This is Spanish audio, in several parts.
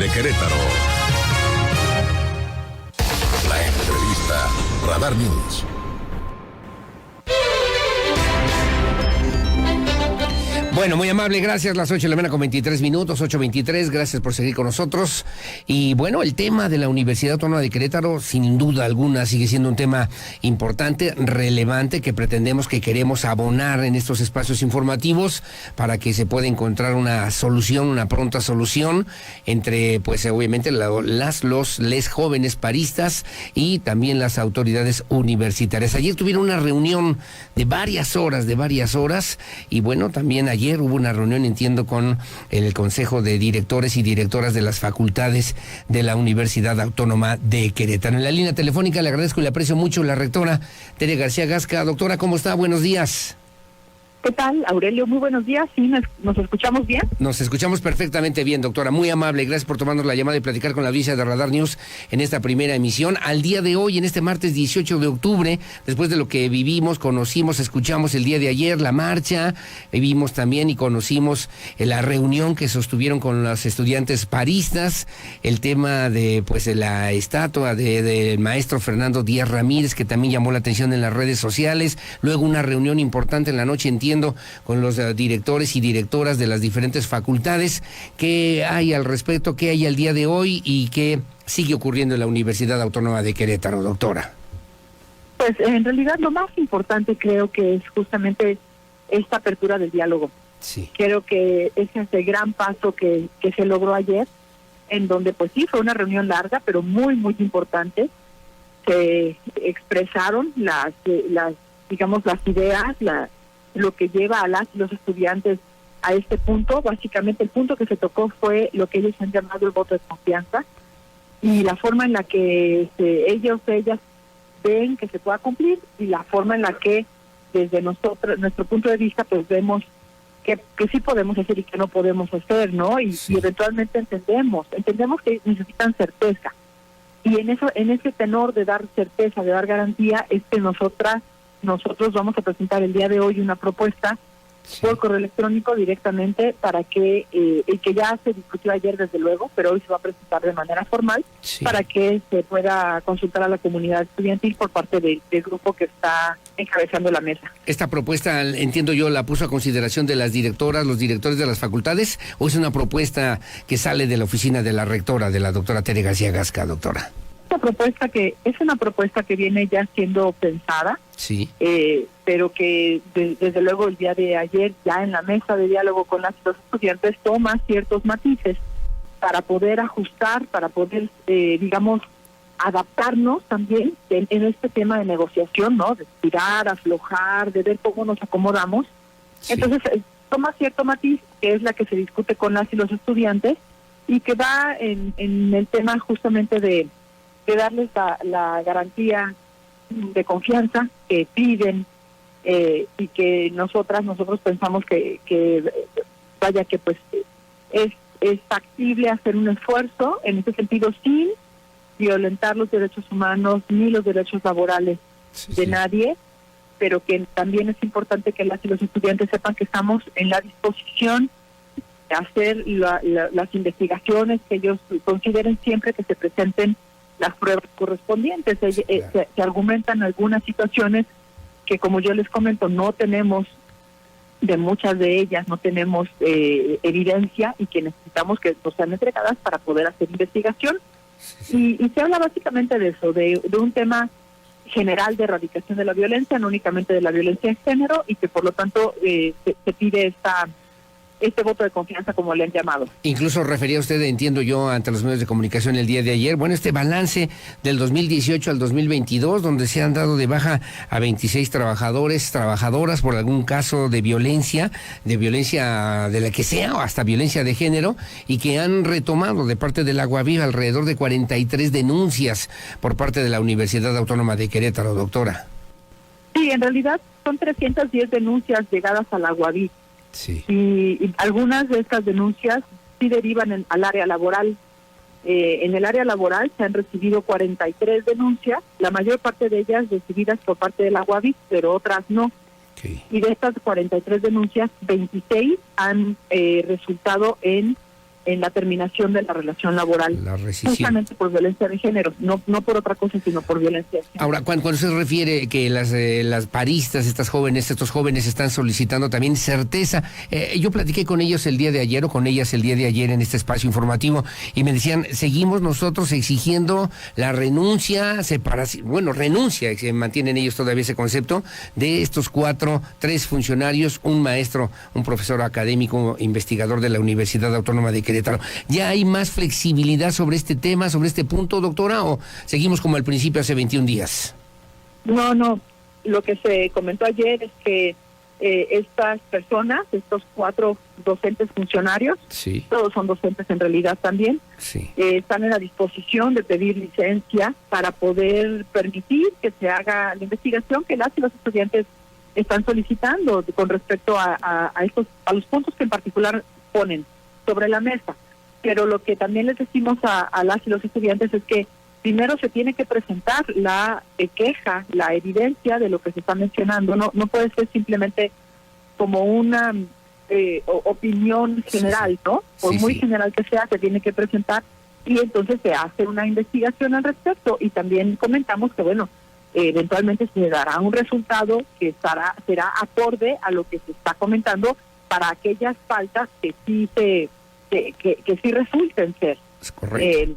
de Querétaro. La entrevista Radar News. Bueno, muy amable, gracias. Las 8:23 a.m, 8:23, gracias por seguir con nosotros. Y bueno, el tema de la Universidad Autónoma de Querétaro, sin duda alguna, sigue siendo un tema importante, relevante, que pretendemos, que queremos abonar en estos espacios informativos para que se pueda encontrar una solución, una pronta solución entre, pues obviamente, les jóvenes paristas y también las autoridades universitarias. Ayer tuvieron una reunión de varias horas, y bueno, también ayer hubo una reunión, entiendo, con el Consejo de Directores y Directoras de las Facultades de la Universidad Autónoma de Querétaro. En la línea telefónica le agradezco y le aprecio mucho la rectora Tere García Gasca. Doctora, ¿cómo está? Buenos días. ¿Qué tal, Aurelio? Muy buenos días. ¿Sí nos escuchamos bien? Nos escuchamos perfectamente bien, doctora. Muy amable. Gracias por tomarnos la llamada y platicar con la audiencia de Radar News en esta primera emisión. Al día de hoy, en este martes 18 de octubre, después de lo que vivimos, conocimos, escuchamos el día de ayer, la marcha, vimos también y conocimos la reunión que sostuvieron con los estudiantes paristas, el tema de, pues, de la estatua del maestro Fernando Díaz Ramírez, que también llamó la atención en las redes sociales. Luego una reunión importante en la noche, entiendo, con los directores y directoras de las diferentes facultades. ¿Qué hay al respecto? ¿Qué hay al día de hoy? ¿Y qué sigue ocurriendo en la Universidad Autónoma de Querétaro, doctora? Pues en realidad lo más importante creo que es justamente esta apertura del diálogo. Sí. Creo que ese es el gran paso que se logró ayer, en donde pues sí, fue una reunión larga, pero muy, muy importante. Se expresaron las ideas, lo que lleva a los estudiantes a este punto. Básicamente el punto que se tocó fue lo que ellos han llamado el voto de confianza y la forma en la que ellas ven que se pueda cumplir y la forma en la que desde nuestro punto de vista pues vemos que sí podemos hacer y que no podemos hacer, ¿no? Y eventualmente entendemos que necesitan certeza. Y en ese tenor de dar certeza, de dar garantía, es que nosotros vamos a presentar el día de hoy una propuesta por correo electrónico directamente para que el que ya se discutió ayer desde luego, pero hoy se va a presentar de manera formal para que se pueda consultar a la comunidad estudiantil por parte del grupo que está encabezando la mesa. ¿Esta propuesta, entiendo yo, la puso a consideración de las directoras, los directores de las facultades, o es una propuesta que sale de la oficina de la rectora, de la doctora Tere García Gasca, doctora? Es una propuesta que viene ya siendo pensada, pero que desde luego el día de ayer ya en la mesa de diálogo con los estudiantes toma ciertos matices para poder ajustar, para poder, adaptarnos también en este tema de negociación, ¿no? De tirar, aflojar, de ver cómo nos acomodamos. Sí. Entonces toma cierto matiz, que es la que se discute con las y los estudiantes, y que va en el tema justamente de darles la garantía de confianza que piden y que nosotros pensamos que pues es factible hacer un esfuerzo en ese sentido sin violentar los derechos humanos ni los derechos laborales de nadie, pero que también es importante que las y los estudiantes sepan que estamos en la disposición de hacer las investigaciones que ellos consideren siempre que se presenten las pruebas correspondientes. Se argumentan algunas situaciones que, como yo les comento, no tenemos, de muchas de ellas no tenemos evidencia y que necesitamos que nos sean entregadas para poder hacer investigación. Y se habla básicamente de eso, de un tema general de erradicación de la violencia, no únicamente de la violencia de género, y que por lo tanto se pide este voto de confianza, como le han llamado. Incluso refería usted, entiendo yo, ante los medios de comunicación el día de ayer, este balance del 2018 al 2022, donde se han dado de baja a 26 trabajadoras por algún caso de violencia de la que sea, o hasta violencia de género, y que han retomado de parte del Agua Viva alrededor de 43 denuncias por parte de la Universidad Autónoma de Querétaro, doctora. Sí, en realidad son 310 denuncias llegadas al Agua Viva. Sí. Y algunas de estas denuncias sí derivan al área laboral. En el área laboral se han recibido 43 denuncias, la mayor parte de ellas recibidas por parte de la UABI, pero otras no. Okay. Y de estas 43 denuncias, 26 han resultado en en la terminación de la relación laboral, La rescisión. justamente por violencia de género, no por otra cosa, sino por violencia de género. Ahora, cuando se refiere que las paristas, estos jóvenes están solicitando también certeza, yo platiqué con ellos el día de ayer, o con ellas el día de ayer en este espacio informativo, y me decían, seguimos nosotros exigiendo la renuncia, separación, renuncia, que mantienen ellos todavía ese concepto, de estos 3 funcionarios, un maestro, un profesor académico, investigador de la Universidad Autónoma de Querétaro. ¿Ya hay más flexibilidad sobre este tema, sobre este punto, doctora, o seguimos como al principio hace 21 días? No, lo que se comentó ayer es que estas personas, estos 4 docentes funcionarios, Sí. todos son docentes en realidad también, Sí. están en la disposición de pedir licencia para poder permitir que se haga la investigación que las y los estudiantes están solicitando con respecto a los puntos que en particular ponen sobre la mesa. Pero lo que también les decimos a las y los estudiantes es que primero se tiene que presentar la queja, la evidencia de lo que se está mencionando. No puede ser simplemente como una opinión general, ¿no? Por muy general que sea, se tiene que presentar y entonces se hace una investigación al respecto. Y también comentamos que, eventualmente se dará un resultado que será acorde a lo que se está comentando para aquellas faltas que sí que sí resulten ser. Es correcto.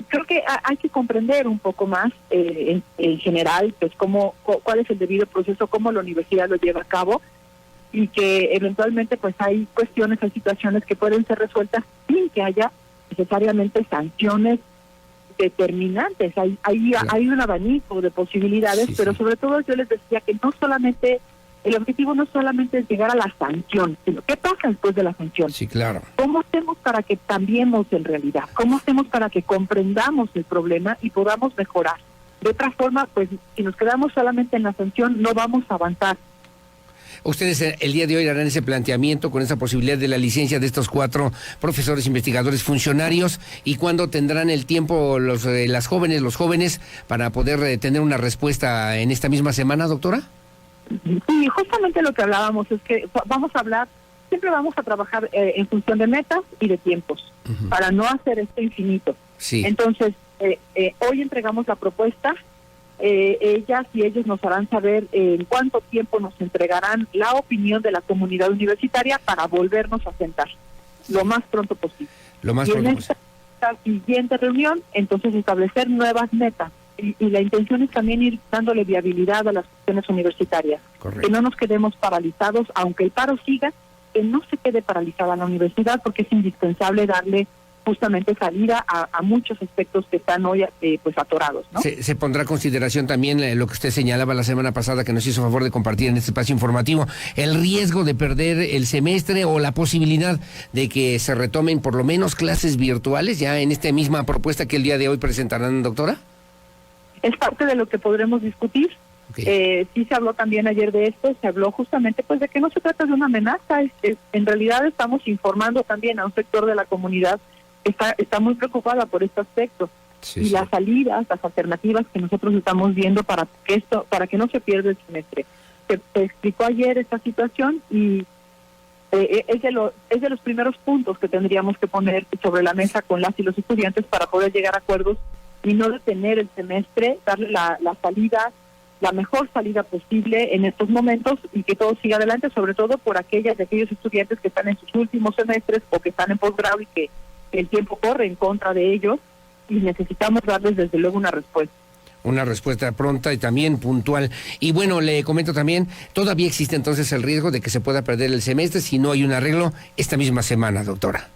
Creo que hay que comprender un poco más en general pues cuál es el debido proceso, cómo la universidad lo lleva a cabo, y que eventualmente pues hay cuestiones, hay situaciones que pueden ser resueltas sin que haya necesariamente sanciones determinantes. Hay un abanico de posibilidades, pero sobre todo yo les decía que el objetivo no solamente es llegar a la sanción, sino qué pasa después de la sanción. Sí, claro. ¿Cómo hacemos para que cambiemos en realidad? ¿Cómo hacemos para que comprendamos el problema y podamos mejorar? De otra forma, pues si nos quedamos solamente en la sanción, no vamos a avanzar. Ustedes el día de hoy harán ese planteamiento con esa posibilidad de la licencia de estos 4 profesores, investigadores, funcionarios, y cuándo tendrán el tiempo los jóvenes para poder tener una respuesta en esta misma semana, doctora. Sí, justamente lo que hablábamos es que siempre vamos a trabajar en función de metas y de tiempos, para no hacer esto infinito. Sí. Entonces, hoy entregamos la propuesta, ellas y ellos nos harán saber en cuánto tiempo nos entregarán la opinión de la comunidad universitaria para volvernos a sentar lo más pronto posible. Y en esta siguiente reunión, entonces establecer nuevas metas. Y la intención es también ir dándole viabilidad a las cuestiones universitarias. Correcto. Que no nos quedemos paralizados, aunque el paro siga, que no se quede paralizada la universidad, porque es indispensable darle justamente salida a muchos aspectos que están hoy pues atorados, ¿no? Se pondrá a consideración también lo que usted señalaba la semana pasada, que nos hizo favor de compartir en este espacio informativo, el riesgo de perder el semestre o la posibilidad de que se retomen por lo menos clases virtuales ya en esta misma propuesta que el día de hoy presentarán, doctora. Es parte de lo que podremos discutir. Okay. Sí se habló también ayer de esto, se habló justamente pues de que no se trata de una amenaza, en realidad estamos informando también a un sector de la comunidad que está muy preocupada por este aspecto. Sí, las salidas, las alternativas que nosotros estamos viendo para que no se pierda el semestre. Se explicó ayer esta situación y es de los primeros puntos que tendríamos que poner sobre la mesa con las y los estudiantes para poder llegar a acuerdos y no detener el semestre, darle la salida, la mejor salida posible en estos momentos y que todo siga adelante, sobre todo por aquellos estudiantes que están en sus últimos semestres o que están en posgrado y que el tiempo corre en contra de ellos y necesitamos darles desde luego una respuesta. Una respuesta pronta y también puntual. Y bueno, le comento también, todavía existe entonces el riesgo de que se pueda perder el semestre si no hay un arreglo esta misma semana, doctora.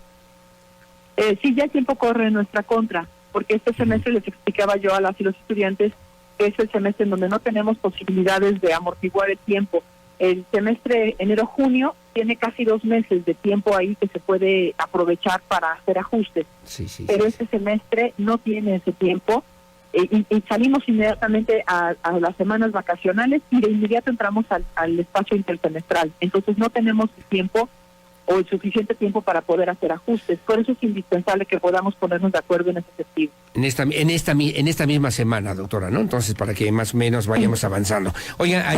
Sí, ya el tiempo corre en nuestra contra, porque este semestre les explicaba yo a las y los estudiantes que es el semestre en donde no tenemos posibilidades de amortiguar el tiempo. El semestre enero-junio tiene casi 2 meses de tiempo ahí que se puede aprovechar para hacer ajustes. Pero este semestre no tiene ese tiempo y salimos inmediatamente a las semanas vacacionales y de inmediato entramos al espacio intersemestral. Entonces no tenemos tiempo o el suficiente tiempo para poder hacer ajustes. Por eso es indispensable que podamos ponernos de acuerdo en ese sentido. En esta misma semana, doctora, ¿no? Entonces, para que más o menos vayamos avanzando. Oiga,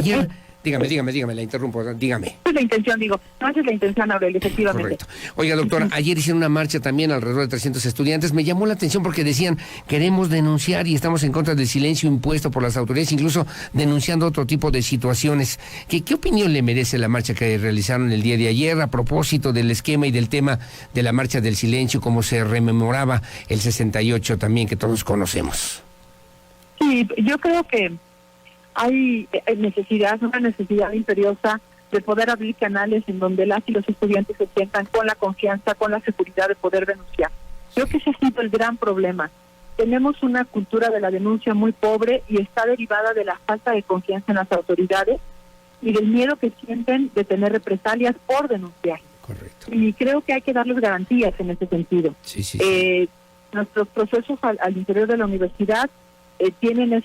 Dígame, la interrumpo, dígame. Esa es la intención, no, esa es la intención, Aurelio, efectivamente. Correcto. Oiga, doctora, ayer hicieron una marcha también alrededor de 300 estudiantes. Me llamó la atención porque decían, queremos denunciar y estamos en contra del silencio impuesto por las autoridades, incluso denunciando otro tipo de situaciones. ¿Qué opinión le merece la marcha que realizaron el día de ayer a propósito del esquema y del tema de la marcha del silencio, como se rememoraba el 68 también, que todos conocemos? Sí, yo creo que hay una necesidad imperiosa de poder abrir canales en donde las y los estudiantes se sientan con la confianza, con la seguridad de poder denunciar. Creo que ese ha sido el gran problema. Tenemos una cultura de la denuncia muy pobre y está derivada de la falta de confianza en las autoridades y del miedo que sienten de tener represalias por denunciar. Correcto. Y creo que hay que darles garantías en ese sentido. Sí. Nuestros procesos al interior de la universidad tienen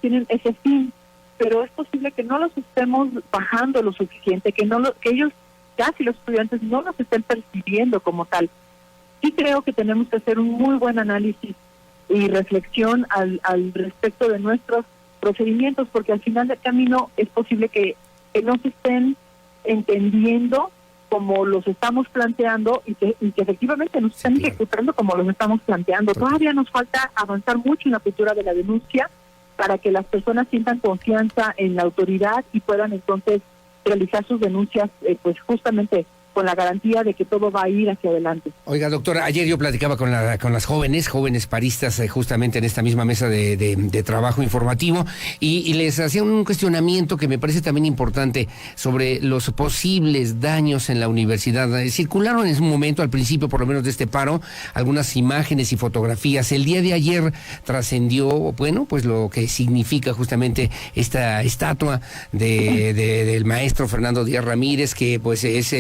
tienen ese fin, pero es posible que no los estemos bajando lo suficiente, que ellos, casi los estudiantes, no los estén percibiendo como tal. Sí creo que tenemos que hacer un muy buen análisis y reflexión al respecto de nuestros procedimientos, porque al final del camino es posible que no se estén entendiendo como los estamos planteando y que efectivamente nos están ejecutando como los estamos planteando. Todavía nos falta avanzar mucho en la cultura de la denuncia para que las personas sientan confianza en la autoridad y puedan entonces realizar sus denuncias pues justamente con la garantía de que todo va a ir hacia adelante. Oiga, doctora, ayer yo platicaba con las jóvenes paristas, justamente en esta misma mesa de trabajo informativo, y les hacía un cuestionamiento que me parece también importante sobre los posibles daños en la universidad. Circularon en un momento, al principio por lo menos de este paro, algunas imágenes y fotografías. El día de ayer trascendió, bueno, pues lo que significa justamente esta estatua del maestro Fernando Díaz Ramírez, que pues es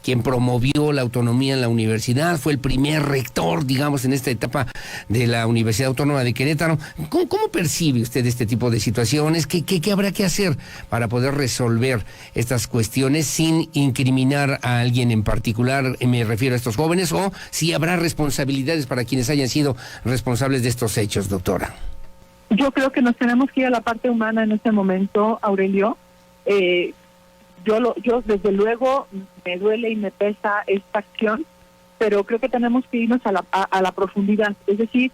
quien promovió la autonomía en la universidad, fue el primer rector, digamos, en esta etapa de la Universidad Autónoma de Querétaro. ¿Cómo percibe usted este tipo de situaciones? ¿Qué habrá que hacer para poder resolver estas cuestiones sin incriminar a alguien en particular? Me refiero a estos jóvenes, o si habrá responsabilidades para quienes hayan sido responsables de estos hechos, doctora. Yo creo que nos tenemos que ir a la parte humana en este momento, Aurelio. Yo desde luego me duele y me pesa esta acción, pero creo que tenemos que irnos a la profundidad, es decir,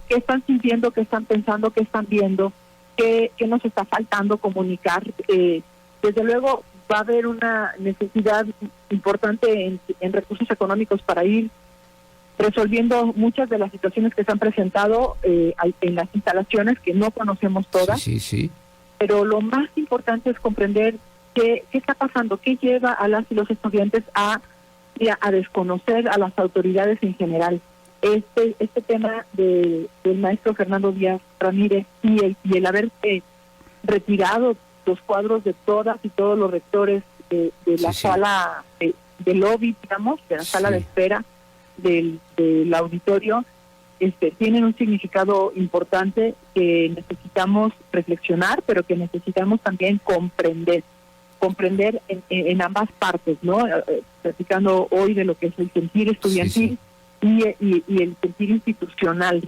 qué están sintiendo, qué están pensando, qué están viendo, qué nos está faltando comunicar. Desde luego va a haber una necesidad importante en recursos económicos para ir resolviendo muchas de las situaciones que se han presentado en las instalaciones, que no conocemos todas. Sí. Pero lo más importante es comprender qué está pasando, qué lleva a las y los estudiantes a desconocer a las autoridades en general. Este tema del maestro Fernando Díaz Ramírez y el haber retirado los cuadros de todas y todos los rectores de la sala de lobby, digamos, de la sala de espera del auditorio, tienen un significado importante que necesitamos reflexionar, pero que necesitamos también comprender en ambas partes, ¿no? Platicando hoy de lo que es el sentir estudiantil y el sentir institucional,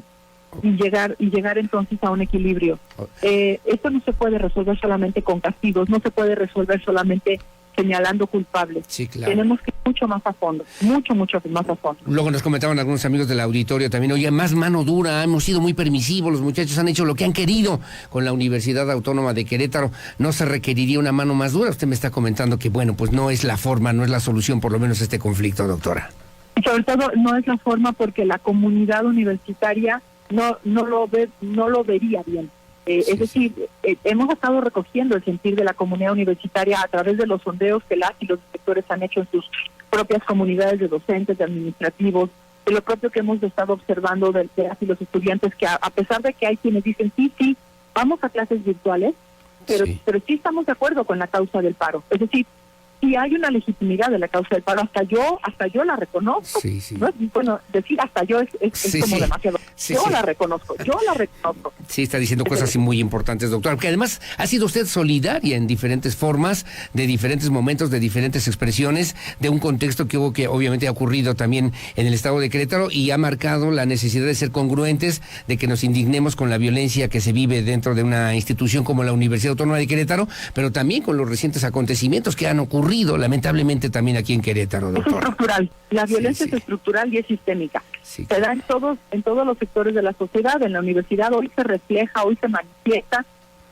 y llegar entonces a un equilibrio. Esto no se puede resolver solamente con castigos, no se puede resolver solamente señalando culpables. Sí, claro. Tenemos que ir mucho más a fondo, mucho más a fondo. Luego nos comentaban algunos amigos del auditorio también, oye, más mano dura, hemos sido muy permisivos, los muchachos han hecho lo que han querido con la Universidad Autónoma de Querétaro, no se requeriría una mano más dura. Usted me está comentando que, bueno, pues no es la forma, no es la solución, por lo menos, a este conflicto, doctora. Y sobre todo no es la forma porque la comunidad universitaria no lo vería bien. Es decir, hemos estado recogiendo el sentir de la comunidad universitaria a través de los sondeos que las y los inspectores han hecho en sus propias comunidades de docentes, de administrativos, de lo propio que hemos estado observando de las y los estudiantes, que a pesar de que hay quienes dicen sí, vamos a clases virtuales, pero sí estamos de acuerdo con la causa del paro. Es decir, sí hay una legitimidad de la causa del paro, hasta yo la reconozco. Sí, sí. ¿No? Bueno, decir hasta yo es Sí, como sí. demasiado. Sí, yo sí. la reconozco. Sí, está diciendo cosas muy importantes, doctora, porque además ha sido usted solidaria en diferentes formas, de diferentes momentos, de diferentes expresiones, de un contexto que hubo, que obviamente ha ocurrido también en el estado de Querétaro, y ha marcado la necesidad de ser congruentes, de que nos indignemos con la violencia que se vive dentro de una institución como la Universidad Autónoma de Querétaro, pero también con los recientes acontecimientos que han ocurrido, lamentablemente, también aquí en Querétaro, Es doctora. estructural. La violencia sí. es estructural y es sistémica. Sí. Se da en todos los sectores de la sociedad. En la universidad hoy se refleja, hoy se manifiesta,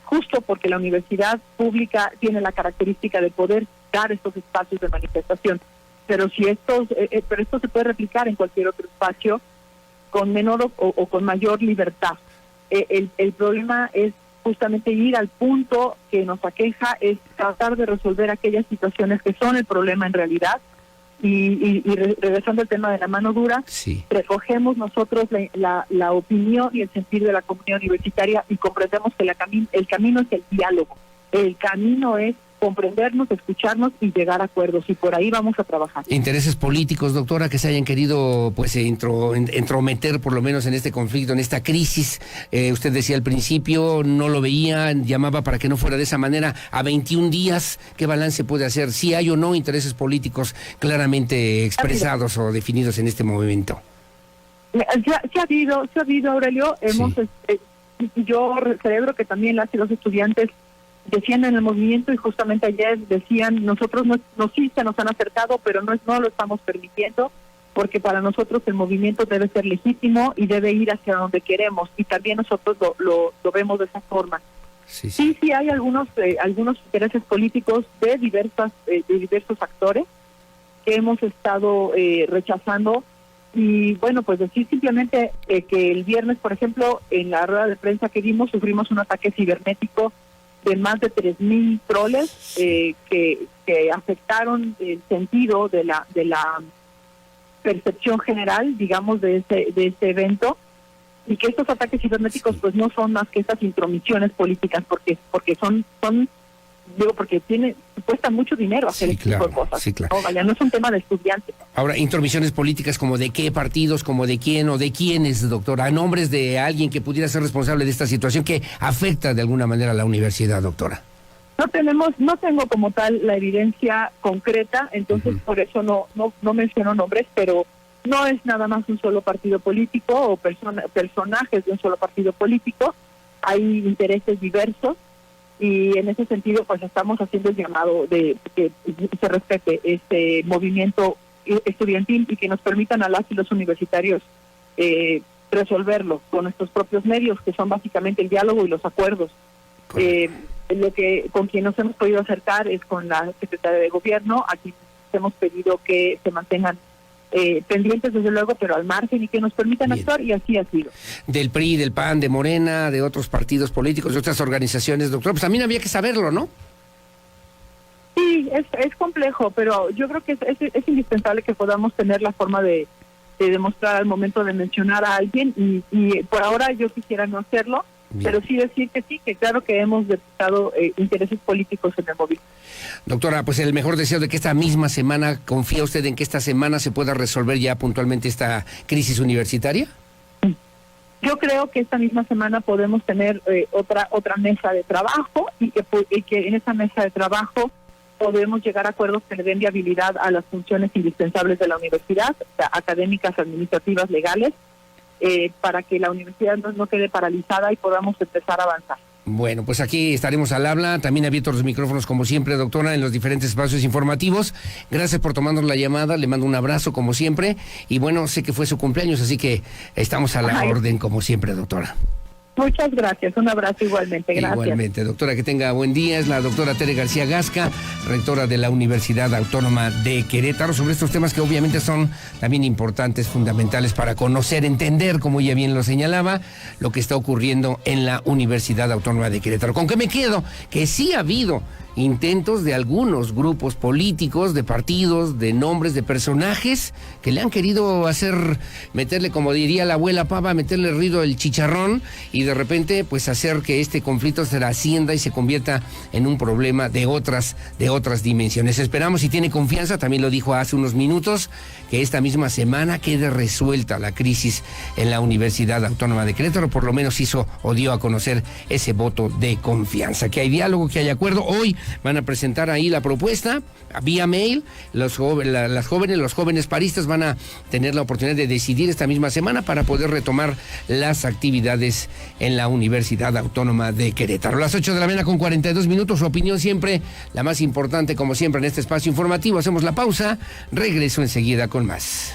justo porque la universidad pública tiene la característica de poder dar estos espacios de manifestación. Pero pero esto se puede replicar en cualquier otro espacio con menor o con mayor libertad. El problema es justamente ir al punto que nos aqueja, es tratar de resolver aquellas situaciones que son el problema en realidad. Y regresando al tema de la mano dura, Sí. recogemos nosotros la opinión y el sentir de la comunidad universitaria y comprendemos que el camino es el diálogo. El camino es comprendernos, escucharnos y llegar a acuerdos, y por ahí vamos a trabajar. Intereses políticos, doctora, que se hayan querido pues entrometer por lo menos en este conflicto, en esta crisis. Usted decía al principio, no lo veía, llamaba para que no fuera de esa manera. A 21 días, ¿qué balance puede hacer? ¿Si hay o no intereses políticos claramente expresados o definidos en este movimiento? Se ha habido, Aurelio. Yo celebro que también las y los estudiantes decían en el movimiento, y justamente ayer decían, nosotros sí se nos han acercado, pero no lo estamos permitiendo, porque para nosotros el movimiento debe ser legítimo y debe ir hacia donde queremos, y también nosotros lo vemos de esa forma. Sí hay algunos intereses políticos de diversos actores que hemos estado rechazando. Y bueno, pues decir simplemente que el viernes, por ejemplo, en la rueda de prensa que dimos, sufrimos un ataque cibernético de más de 3,000 troles que afectaron el sentido de la percepción general, digamos, de este evento, y que estos ataques cibernéticos pues no son más que estas intromisiones políticas, porque cuesta mucho dinero hacer este tipo de cosas. Sí, claro. No, vaya, no es un tema de estudiantes. Ahora, intromisiones políticas, ¿como de qué partidos, como de quién o de quiénes, doctora? ¿A nombres de alguien que pudiera ser responsable de esta situación que afecta de alguna manera a la universidad, doctora? No tengo como tal la evidencia concreta, entonces por eso no menciono nombres, pero no es nada más un solo partido político o personajes de un solo partido político. Hay intereses diversos, y en ese sentido pues estamos haciendo el llamado de que se respete este movimiento estudiantil y que nos permitan a las y los universitarios resolverlo con nuestros propios medios, que son básicamente el diálogo y los acuerdos. Con quien nos hemos podido acercar es con la Secretaría de Gobierno, a quien hemos pedido que se mantengan pendientes desde luego, pero al margen, y que nos permitan actuar, y así ha sido. Del PRI, del PAN, de Morena, de otros partidos políticos, de otras organizaciones, doctor, pues también había que saberlo, ¿no? Sí, es complejo, pero yo creo que es indispensable que podamos tener la forma de demostrar al momento de mencionar a alguien, y por ahora yo quisiera no hacerlo. Bien. Pero sí decir que sí, que claro que hemos detectado intereses políticos en el movimiento. Doctora, pues el mejor deseo de que esta misma semana, ¿confía usted en que esta semana se pueda resolver ya puntualmente esta crisis universitaria? Yo creo que esta misma semana podemos tener otra mesa de trabajo, y que en esa mesa de trabajo podemos llegar a acuerdos que le den viabilidad a las funciones indispensables de la universidad, o sea, académicas, administrativas, legales, para que la universidad no quede paralizada y podamos empezar a avanzar. Bueno, pues aquí estaremos al habla, también abiertos los micrófonos como siempre, doctora, en los diferentes espacios informativos. Gracias por tomarnos la llamada, le mando un abrazo como siempre, y bueno, sé que fue su cumpleaños, así que estamos a la orden como siempre, doctora. Muchas gracias, un abrazo igualmente, gracias. Igualmente, doctora, que tenga buen día. Es la doctora Tere García Gasca, rectora de la Universidad Autónoma de Querétaro, sobre estos temas que obviamente son también importantes, fundamentales para conocer, entender, como ella bien lo señalaba, lo que está ocurriendo en la Universidad Autónoma de Querétaro. ¿Con qué me quedo? Que sí ha habido intentos de algunos grupos políticos, de partidos, de nombres, de personajes que le han querido meterle, como diría la abuela Pava, meterle el ruido del chicharrón y de repente pues hacer que este conflicto se trascienda y se convierta en un problema de otras dimensiones. Esperamos, si tiene confianza, también lo dijo hace unos minutos, que esta misma semana quede resuelta la crisis en la Universidad Autónoma de Querétaro. Por lo menos hizo o dio a conocer ese voto de confianza, que hay diálogo, que hay acuerdo. Hoy van a presentar ahí la propuesta vía mail. Los jóvenes paristas van a tener la oportunidad de decidir esta misma semana para poder retomar las actividades en la Universidad Autónoma de Querétaro. Las 8 de la mañana con 42 minutos. Su opinión siempre la más importante, como siempre, en este espacio informativo. Hacemos la pausa. Regreso enseguida con más.